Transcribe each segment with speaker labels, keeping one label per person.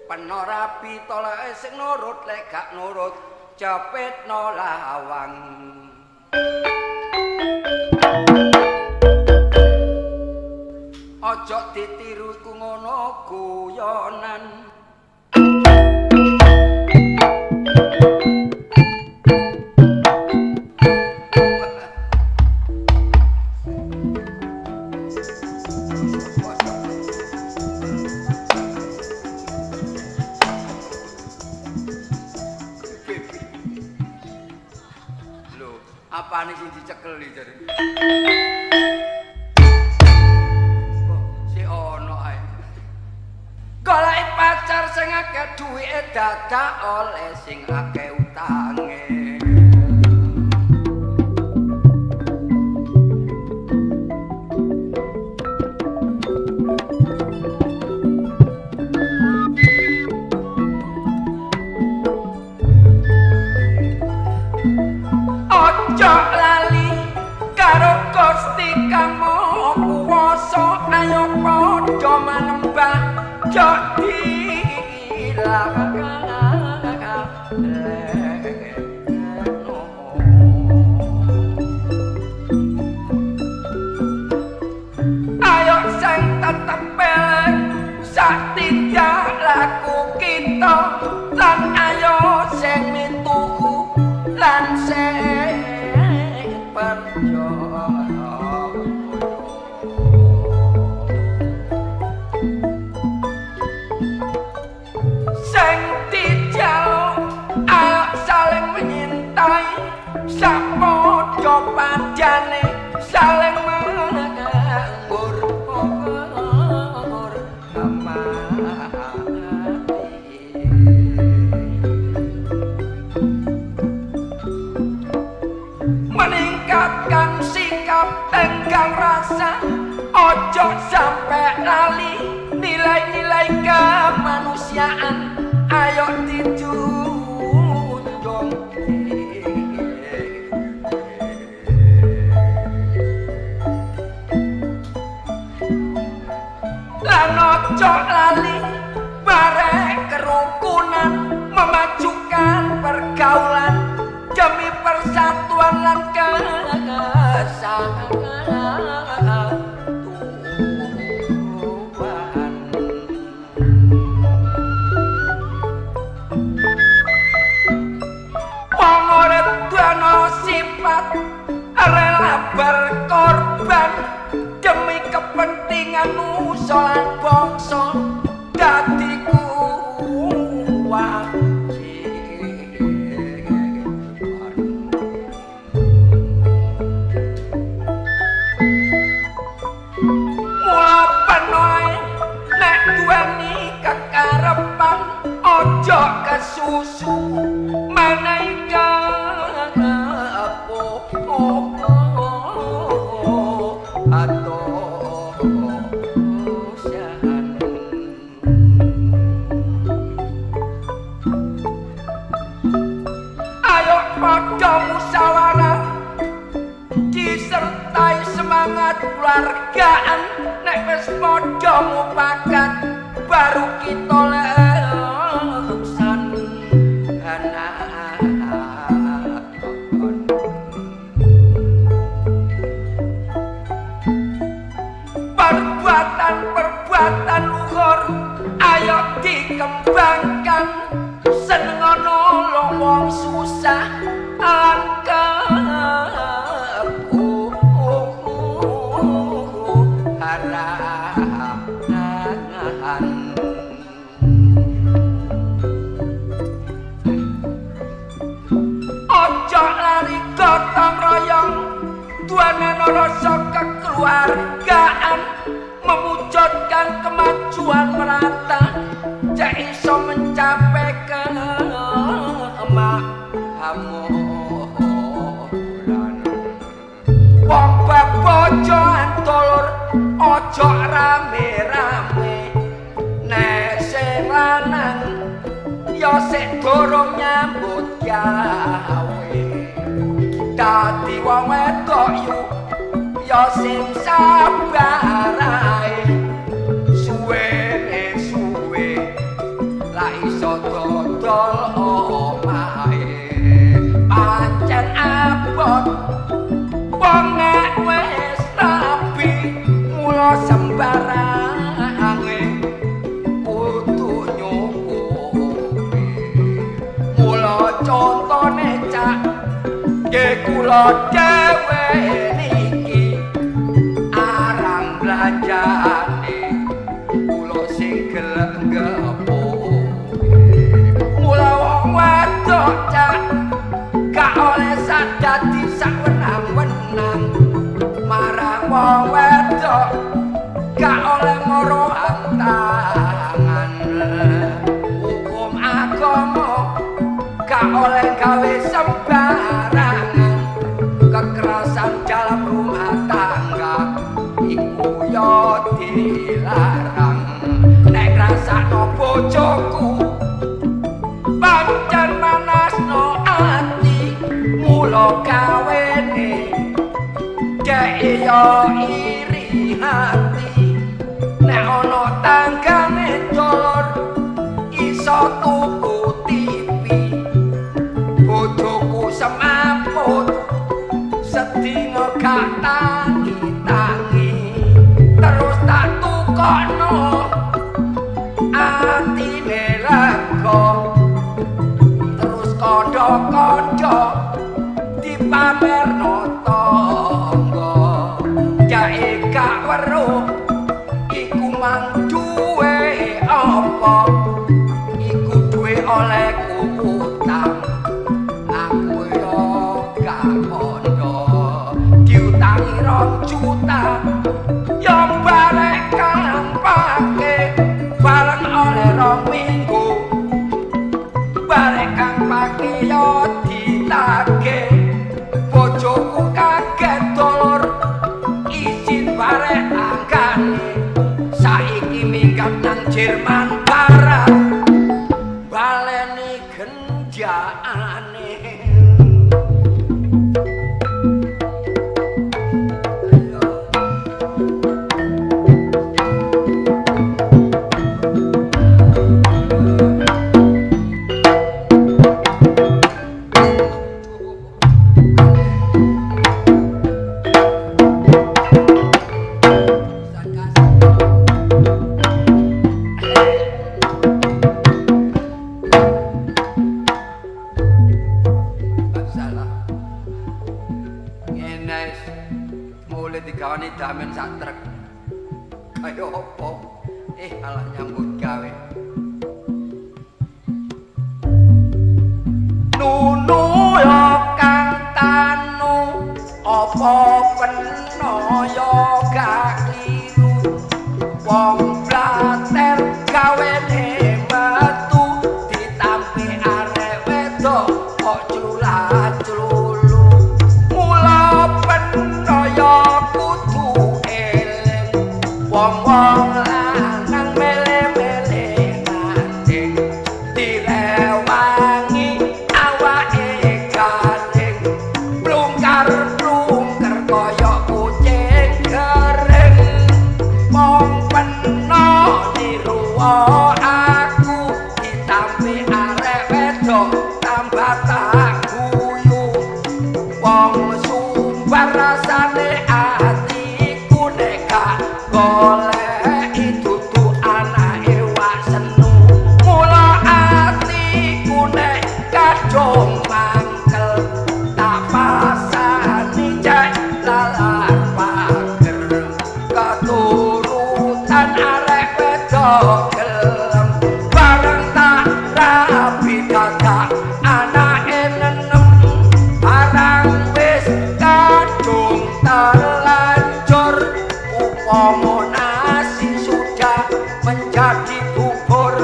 Speaker 1: Penorapi tolake sing nurut lek gak nurut cepetno lawang. Ojo ditiru ku ngono guyonan. Apane sing dicekel iki jare? Kok si ono ae. Golek pacar sing akeh duwike dadak oleh sing akeh utange. Ojo lali karo Gusti Kang Maha Kuwasa, ayo padha manembah jok dilakan. Ayo sing tetep pelek sak tindak laku kita, lan ayo sing mituku lan sing percaya. Sing dijaluk ayo saling menyintai, sak padha padane saling menganggur meningkatkan sikap tenggang rasa, ojo sampai lali nilai-nilai kemanusiaan, ayo dijunjung. Lan ojo lali bareng kerukunan, memajukan pergaulan demi persatuan lan kesatuan. Wong urip duwe sifat rela berkorban demi kepentingan nusa lan bangsa, dadi kuwat. Kekarepan ojo kesusu menehi ayo padha musyawarah disertai semangat keluargaan, nek wis padha mupakat baru kita leksan anak. Perbuatan luhur ayo dikembangkan, senengono wong susah angkat harapan. Ojo lari gotong royong, duane rasa kekeluargaan, mewujudkan kemajuan merata, cek iso mencapai kemakmuran. Wong bab bojo antolur ojo rame-rame, nek sing lanang ya sik durung nyambut gawe, dadi wong wedok yu ya sing sabar ae, kula dhewe niki arang blanjane kula sing gelem ngepuk mula wong wadok cak gak oleh sadadi sawenang-wenang marang wong wedok gak oleh ngorohan tangan hukum agama gak oleh gawe sembarangan kekerasan dalam rumah tangga iku yo dilarang nek ngrasakno bojoku pancen manasno ati mula gawene dek yo iri hati nek ana tanggane dolor iso tuku tipi bojoku semaput sedina gak tangi-tangi terus tak tukokno atine lega terus kandha-kandha dipamerno tangga jae gak weruh iku mang duwe apa iku duwe olehku utang aku yo gak kondo diutangi 2 juta yo barek kang pake bareng oleh 2 minggu barek kang pake yo ditagih bojoku kaget dolor izin barek anggane saiki minggat nang Jerman Barat baleni genjakane digawani damen sak trek kaya apa alah nyambut gawe nunu yo kang tanu apa penaya gak kliru wong blater gawene metu ditampi arek wedok kok cula-culu mula penaya wong-wong lanang mele-mele nanding direwangi awake garing plungkar-plungker kaya kucing kering wong peno niru aku ditampi arek wedok tambah tak guyu wong sumbar rasane atiku nek gak golek dudu anake wak senu mula atiku nek kadung mangkel tak pasani cek lalar pager keturutan arek wedok gelem bareng tak rapi dadak anake nenem barang wis kadung terlanjur upama nasi sudah menjadi bubur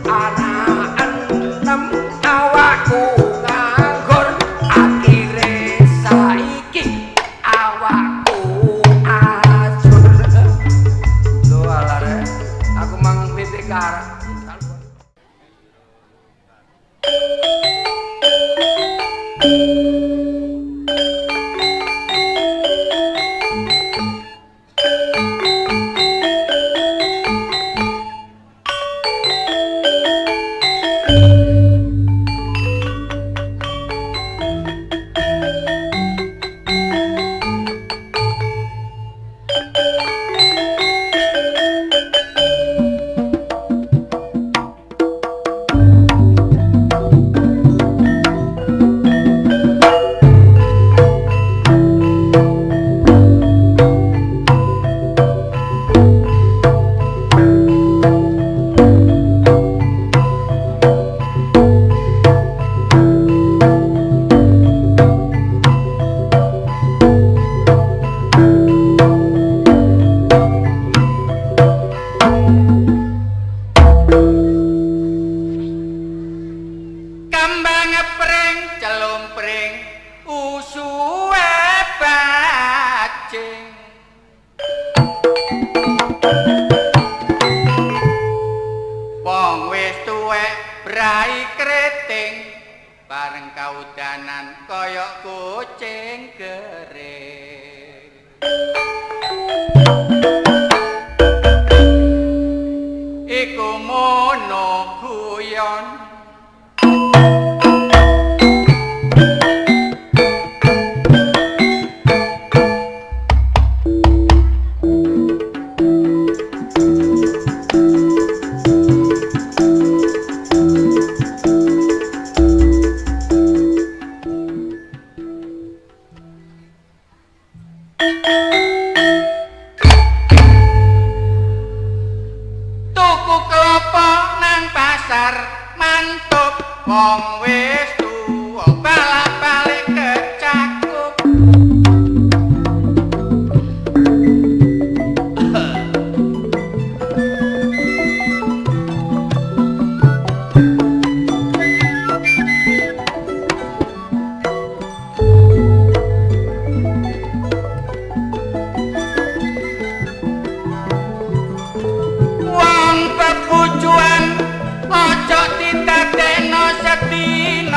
Speaker 1: anak enem awakku nganggur akhire saiki awakku ajur lho alare aku mang pitik karang
Speaker 2: wong wis tuwa balak-balik kecakup wong pepujuan ojo ditadekno sedina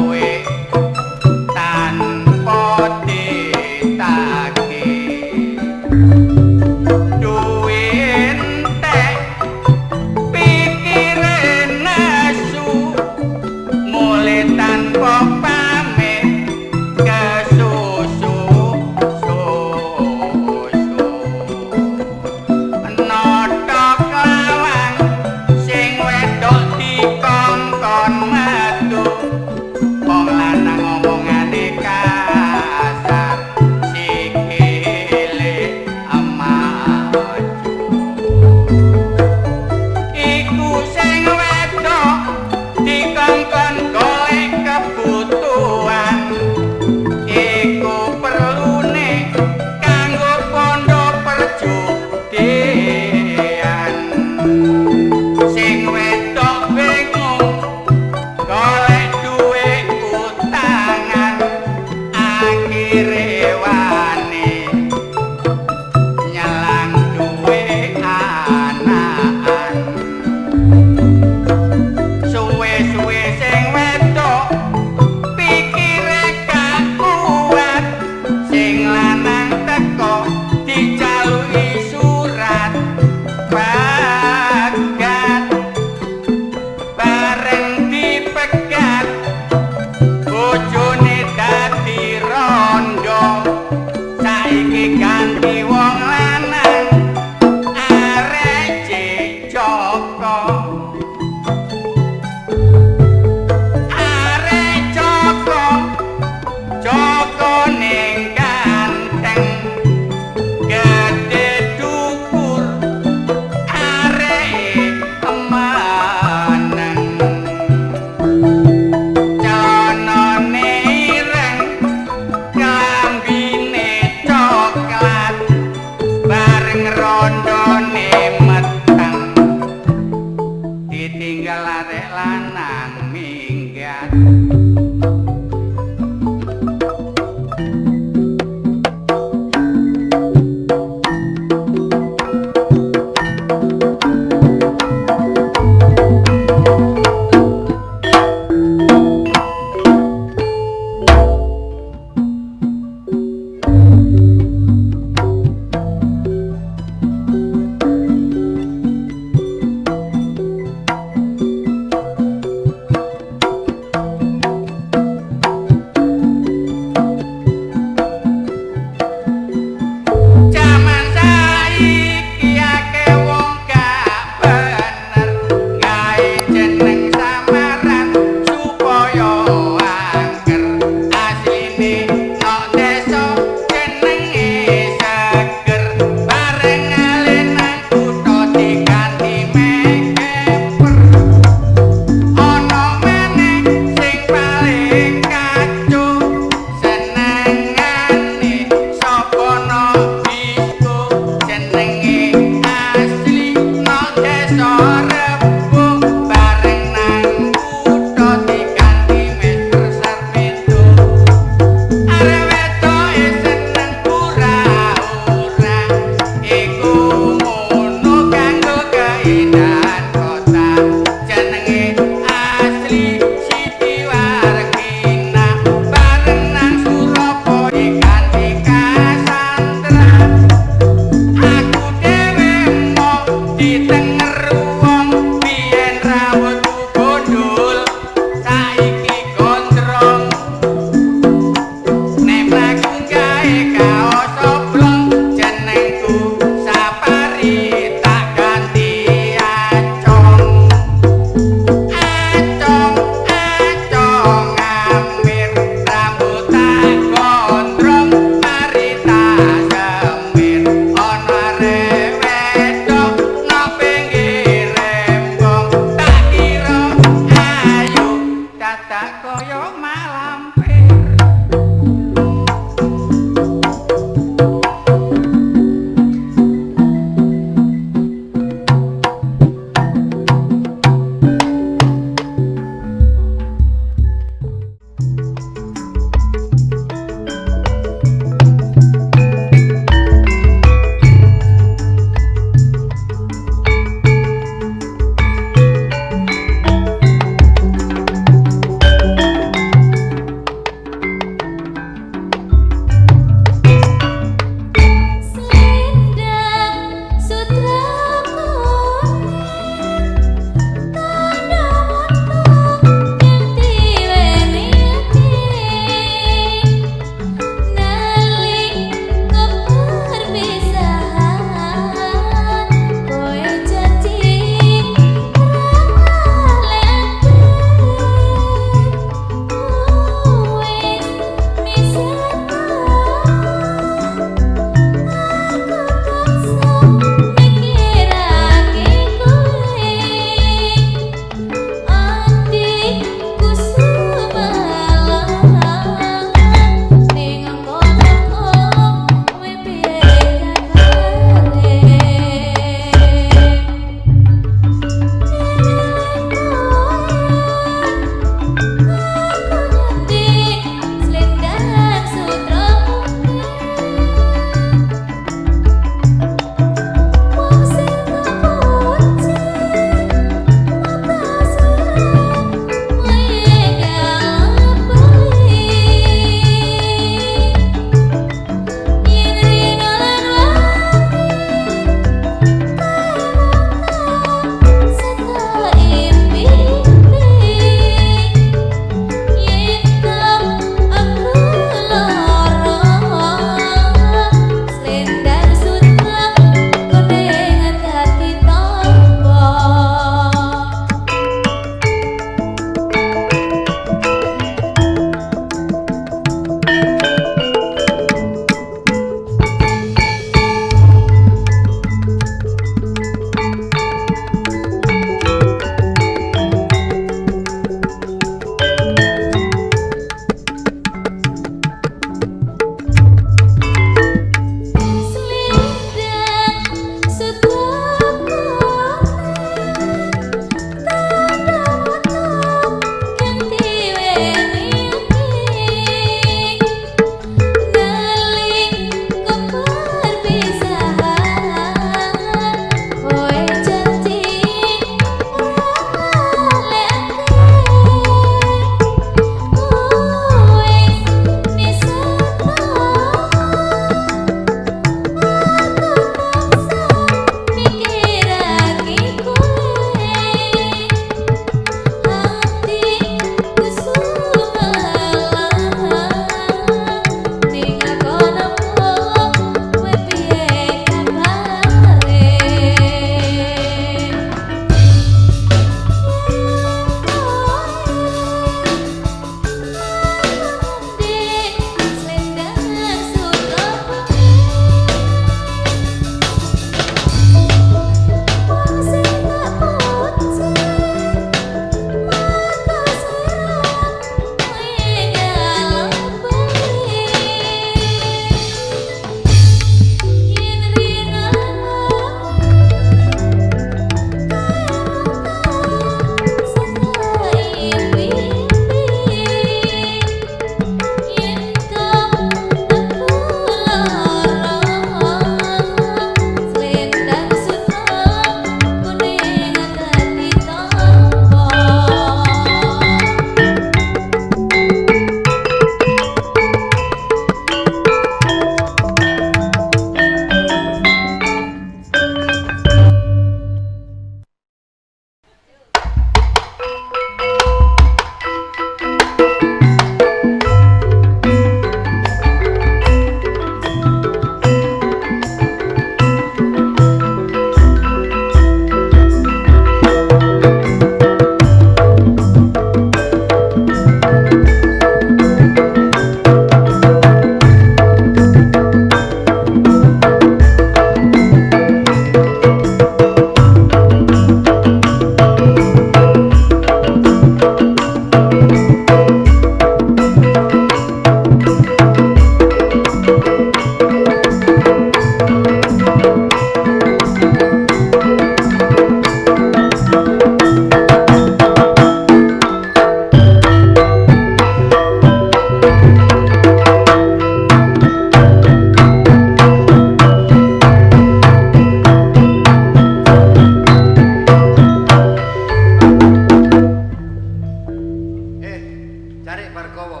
Speaker 1: Bargowo.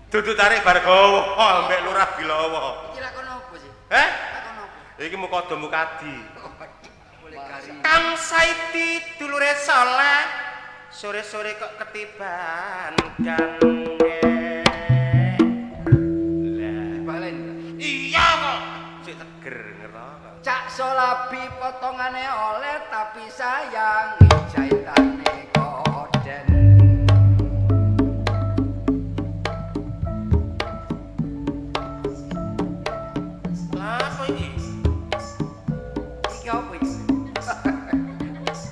Speaker 2: Dudu tarik Bargowo ambek Lurah Bilowo.
Speaker 1: Iki lakon apa sih? Lakon apa?
Speaker 2: Iki Mukada Mukadi.
Speaker 1: Boleh kari.
Speaker 2: Kang Saidi dulure saleh, sore-sore kok ketiban gandhe.
Speaker 1: Balen.
Speaker 2: Iya kok, sik teger ngerok.
Speaker 1: Cak Solabi potongane oleh tapi sayang jahitane koden.
Speaker 2: Lah apa iki?
Speaker 1: Iki apa iki?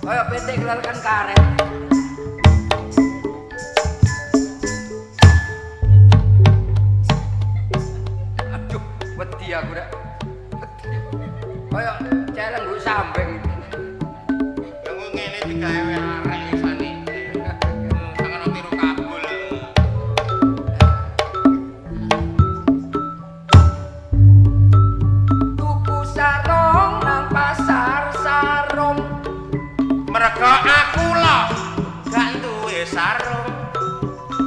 Speaker 1: Kaya PT kelarkan karet. Aduh, wedi aku rek. Kaya celeng nggo sambeng.
Speaker 2: Aku ngene digawe arek isane. Sangono tiru kabul.
Speaker 1: Tuku sarung nang pasar sarung.
Speaker 2: Merga aku loh gak duwe sarung.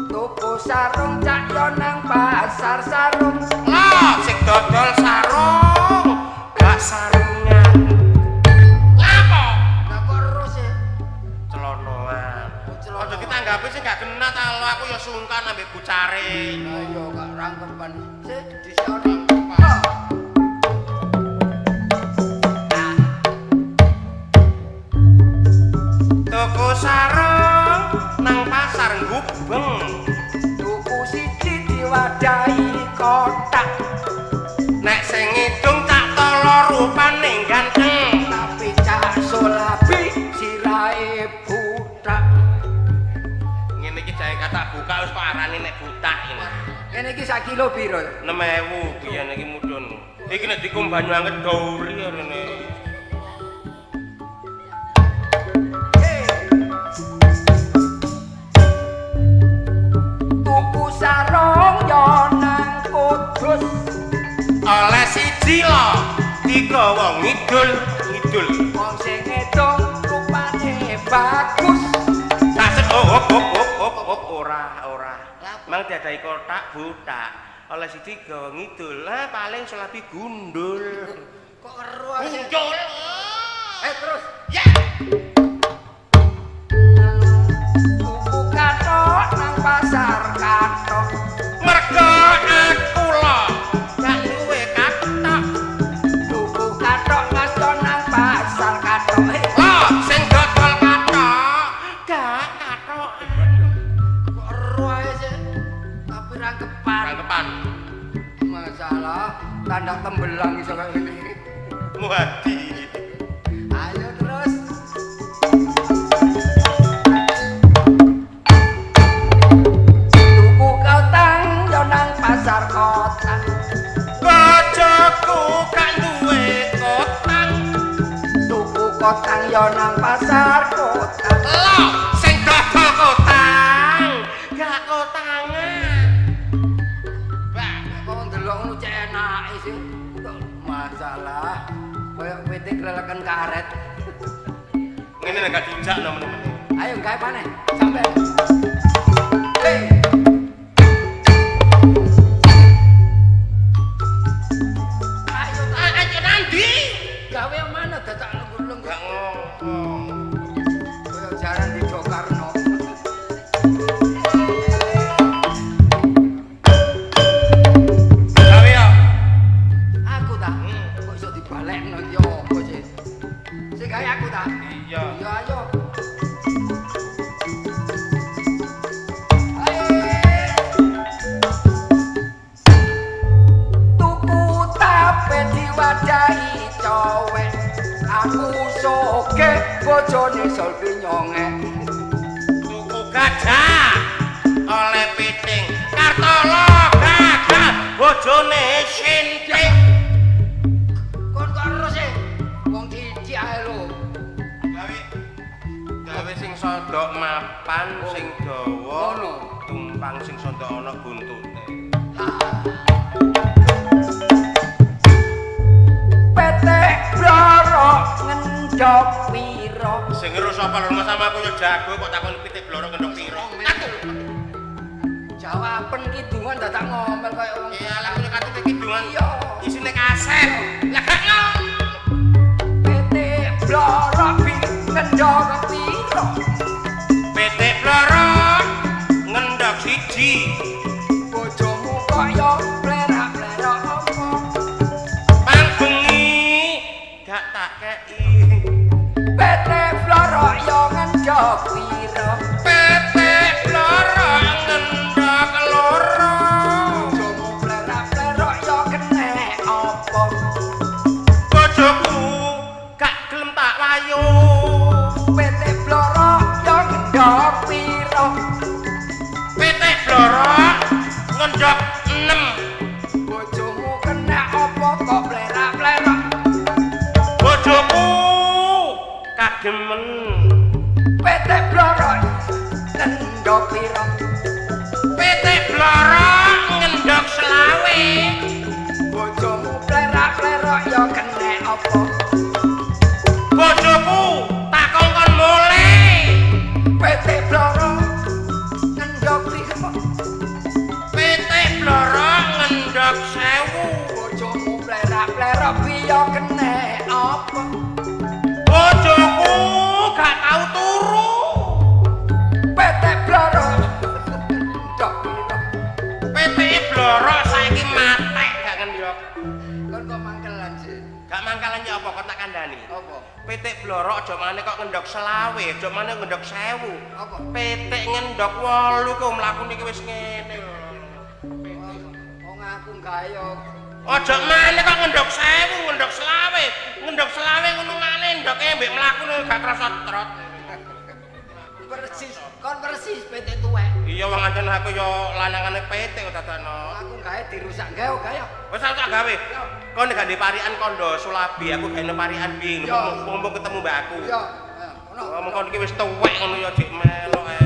Speaker 1: Tuku sarung cak yo nang pasar sarung.
Speaker 2: Lah sing dodol sarung gak sarungan. Lapo?
Speaker 1: Lah kok ero sih?
Speaker 2: Celonoan.
Speaker 1: Celono.
Speaker 2: Aja kita anggape sih gak kena ta lo aku ya sungkan ambek bucare.
Speaker 1: Ayo gak rangkepan. Sik disono.
Speaker 2: Tuku sarung nang pasar Gubeng.
Speaker 1: Tuku siji diwadahi kotak.
Speaker 2: Nek sing ngidung tak tolo rupane ganteng.
Speaker 1: Tapi cak Solabi sirahe butak.
Speaker 2: Ngene iki jae kata buka wis kok arane nek butak ini.
Speaker 1: Kene iki sak kilo piro?
Speaker 2: 6.000 biyen iki mudhun. Iki nek dikum banyu anget gauri rene.
Speaker 1: Tuku sarung yo nang Kudus.
Speaker 2: Oleh siji lho digawa ngidul.
Speaker 1: Wong sing ngedong rupane bagus.
Speaker 2: Tasik hop ora. Mang diadai kotak butak. Oleh siji gawa ngidul. Lah paling Solabi gundul.
Speaker 1: Kok ero ae.
Speaker 2: Muncul.
Speaker 1: Terus
Speaker 2: Ya.
Speaker 1: tuku kathok nang pasar kathok.
Speaker 2: Merga aku lho gak duwe kathok.
Speaker 1: Tuku kathok Mas yo nang pasar kathok.
Speaker 2: Oh, sing dodol kathok gak kathok.
Speaker 1: Kok ero ae sih. Tapi rangkepan.
Speaker 2: Rangkepan.
Speaker 1: Masalah tanda tembelang iso kaya ngene iki.
Speaker 2: Muhadi.
Speaker 1: Ayo terus. Tuku kotang yo nang pasar kotang.
Speaker 2: Bojoku gak duwe kotang.
Speaker 1: Tuku kotang yo nang pasar kotang.
Speaker 2: Lho, sing dodol kotang gak kotangan. Bah,
Speaker 1: Kok ndelok ngono cek enake sih. Kok masalah koyo PT kelelekan karet.
Speaker 2: ngene nek gak dijak nemen-nemen.
Speaker 1: Ayo gawe maneh. Sampai. Hei.
Speaker 2: Ayo nandi?
Speaker 1: Gawe yang mana dadak lenggur-lenggur.
Speaker 2: Gak ngomong.
Speaker 1: Koyo jaran di Jokarno.
Speaker 2: Gawe ya.
Speaker 1: Aku ta. Kok iso dibalekno yo apa sih? Sing gawe aku ta.
Speaker 2: Iya.
Speaker 1: Yo ayo. Tuku tape diwadahi cowek. Aku soge bojone Solbi nyonge.
Speaker 2: Tuku gajah oleh piting. Kartolo gagah bojone sinting.
Speaker 1: Kon kok ero sih? Wong dicik ae lho.
Speaker 2: Gawe sing sondok mapan sing dawa
Speaker 1: Ngono.
Speaker 2: tumpang sing sondok ana buntute.
Speaker 1: PT Broro ngendhok piro?
Speaker 2: Sing ngeru sapa lho sama aku yo jago kok takon pitik blorok ngendok piro.
Speaker 1: Jawaban kidungan dadak ngomel kaya wong.
Speaker 2: Ya lah kuwi katute kidungan. Iya. Isine kaset. Lah gak
Speaker 1: Pitik blorok ngendok piro?
Speaker 2: Pitik blorok ngendok siji.
Speaker 1: Bojomu kok yo plerak-plerak apa?
Speaker 2: Pang bengi gak tak kei.
Speaker 1: Pitik blorok yo ngendok piro?
Speaker 2: Pitik blorok ngendok loro.
Speaker 1: Bojomu plerak-plerak yo kenek apa?
Speaker 2: Bojoku gak gelem tak wayu.
Speaker 1: Pitik blorok yo ngendok piro?
Speaker 2: Pitik blorok ngendok 6.
Speaker 1: Bojomu kenek apa kok plerak-plerak?
Speaker 2: Bojoku kademen.
Speaker 1: Pitik blorok ngendok piro?
Speaker 2: Pitik blorok ngendok 20.
Speaker 1: Bojomu plerak-plerak yo kenek apa?
Speaker 2: Bojoku tak kongkon mule.
Speaker 1: Pitik blorok ngendok piro?
Speaker 2: Pitik blorok ngendok 1000.
Speaker 1: Bojomu plerak-plerak piye kenek apa?
Speaker 2: Bojoku gak tau turu.
Speaker 1: Pitik blorok ngendok piro?
Speaker 2: Pitik blorok saiki matek gak ngendok.
Speaker 1: Kon kok mangkelan sih?
Speaker 2: Gak mangkalan ya apa kok tak kandhani.
Speaker 1: Apa?
Speaker 2: Pitik blorok aja maneh kok ngendok 20, aja maneh ngendok 1000.
Speaker 1: Apa?
Speaker 2: Pitik ngendok 8 kok mlakune iki wis ngene lho.
Speaker 1: Wong aku gayo.
Speaker 2: Aja maneh kok ngendok 1000, ngendok 20. Ngendok 20 ngono maneh ndoke mbek mlakune gak krasa trot.
Speaker 1: Persis, kon persis pitik tuwek.
Speaker 2: Iya wong ancen aku yo lanangane pitik kok dadakno.
Speaker 1: Aku gawe dirusak gawe gayo.
Speaker 2: Wis tak gawe. Kon gak di parian kondo Sulabi, aku gawe parian bing. Mumpung ketemu mbak aku.
Speaker 1: Iya, ngono.
Speaker 2: Ngomong kon iki wis tuwek ngono ya dik melok ae.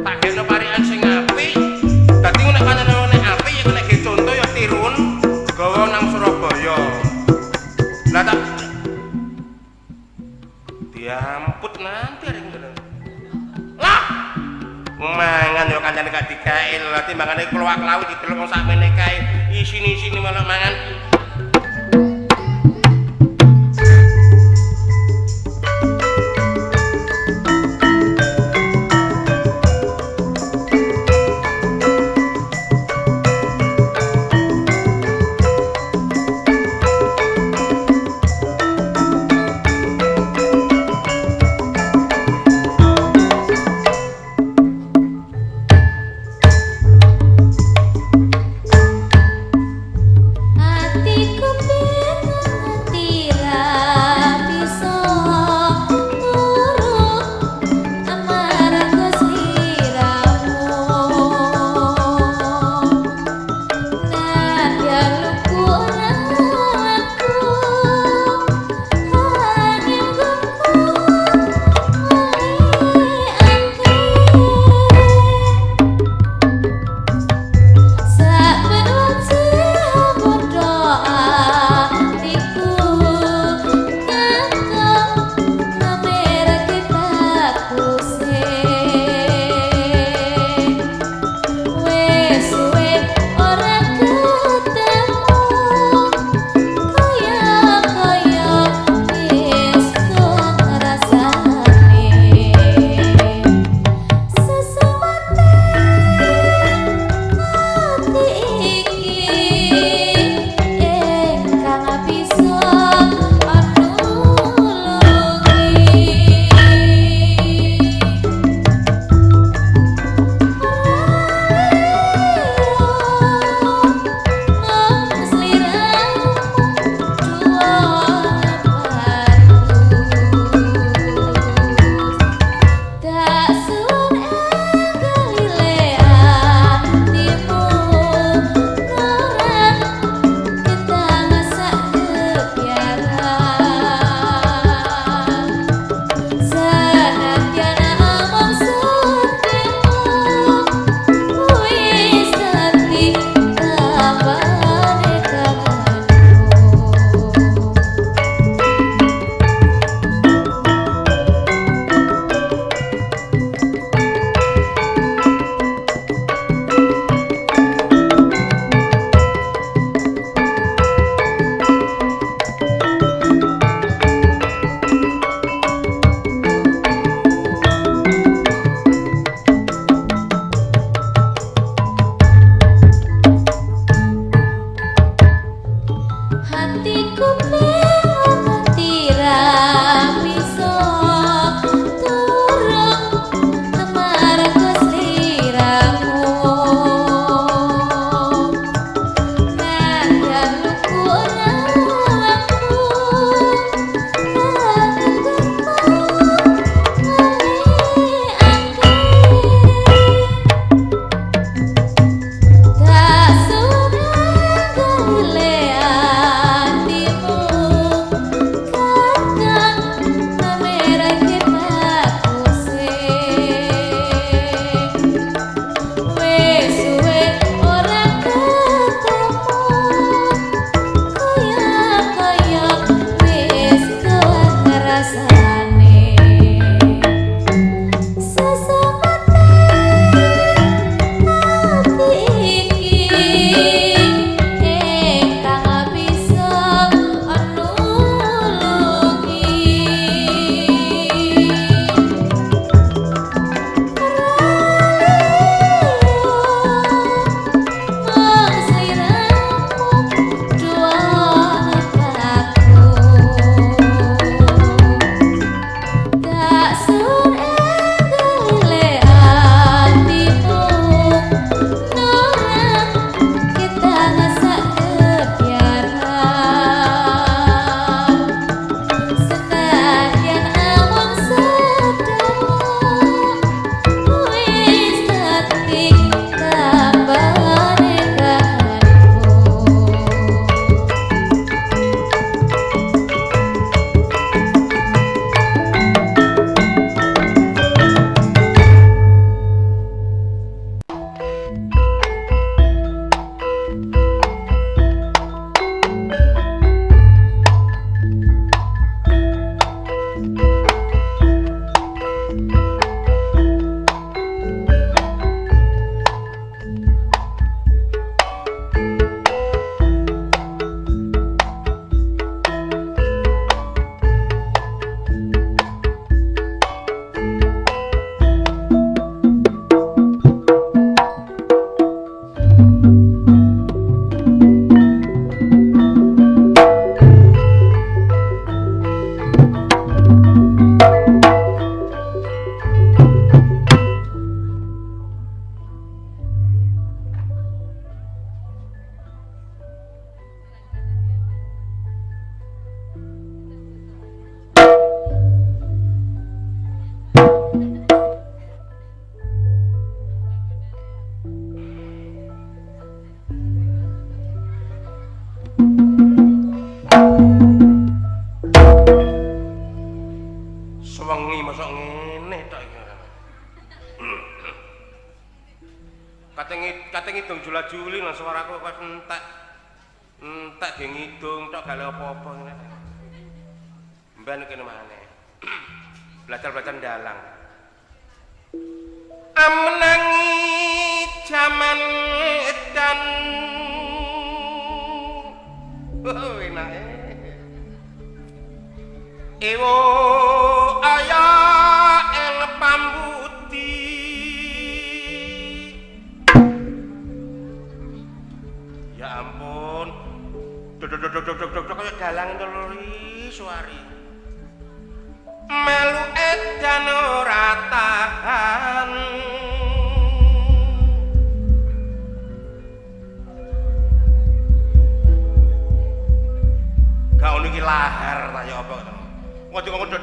Speaker 2: Tak gawe parian sing apik. Dadi nek kancane nek apik ya nek conto ya tirun gawa nang Surabaya. Lah tak diamput nanti ring ngono. Lah mangan yo kancane gak digawe lho timbangane keluak lawi didelok wong sakmene kae isini-isini malah mangan.
Speaker 3: Ati
Speaker 2: Kate ngidung jula-juli nang suaraku kok entek. Entek ge ngidung tok gale apa-apa ngene. Mben kene maneh. Belajar-belajar dalang. Amenangi jaman edan. Oh, enake. Ewo aya ing pambuti. Ya ampun. Dok kaya dalang teluri suari. Melu edan ora tahan. Gak ono iki lahar ta ya apa to. Ngono kok dok.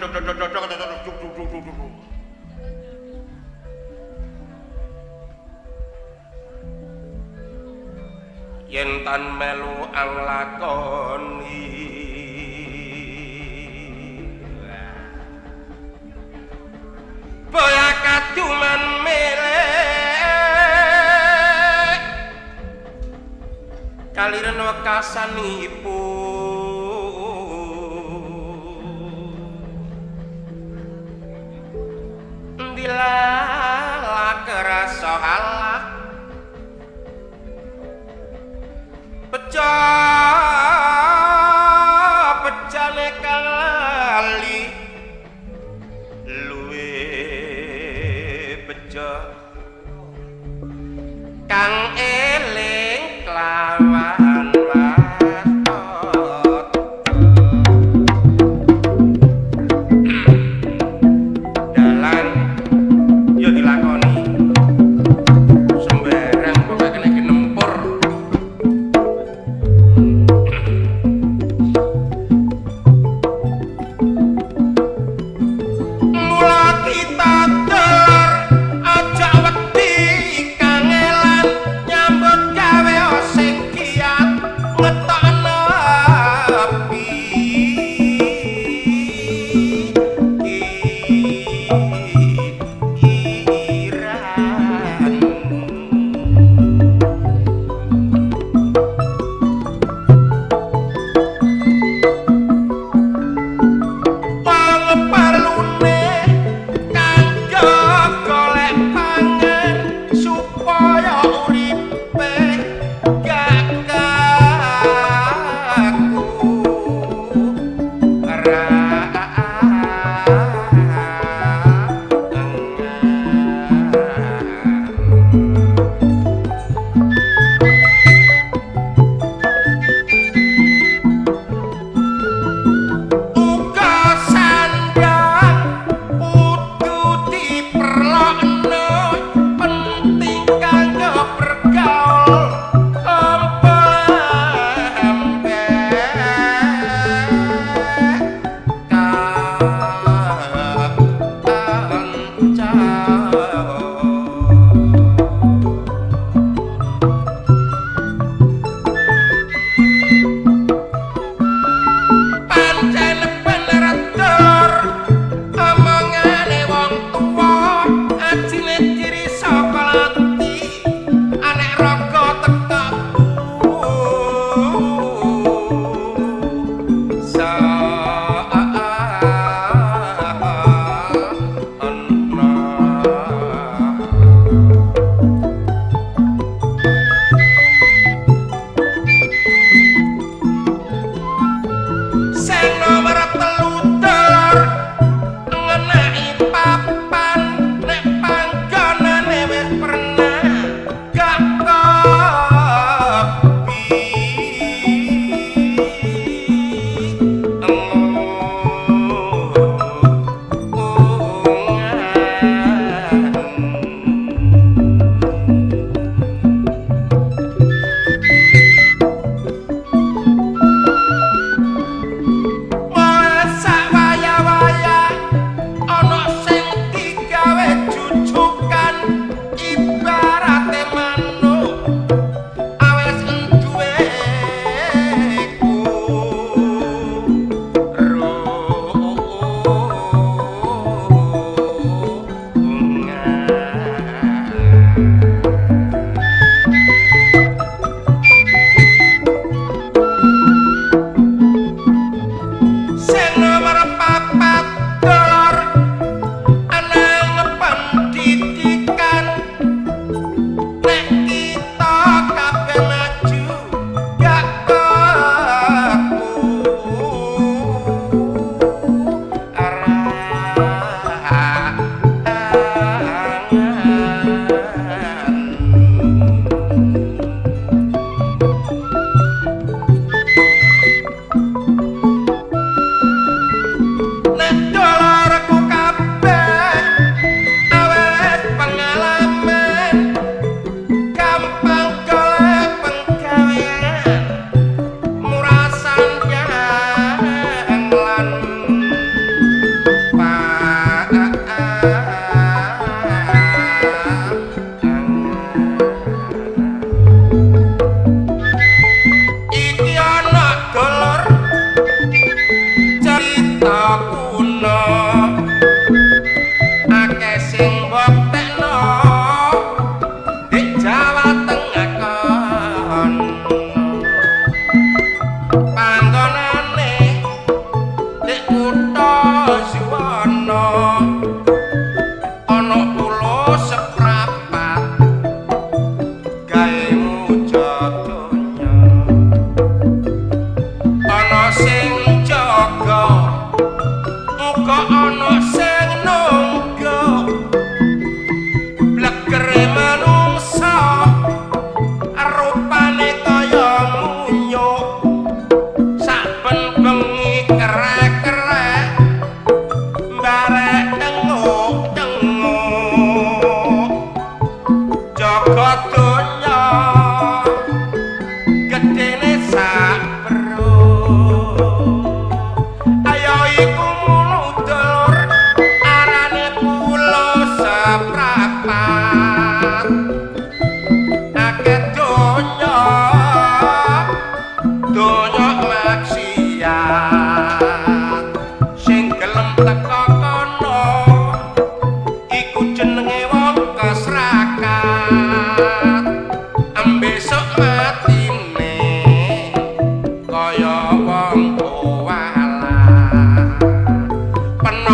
Speaker 2: Yen tan melu anglakoni boya kaduman melek kaliren wekasanipun dilala kerasa halak pecane kali luwe bejo kang eling kelawan watot dalan yo dilakoni sembarang pokoke kena nempur.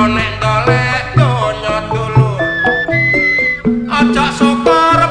Speaker 2: Nek golek donya dulur aja syukur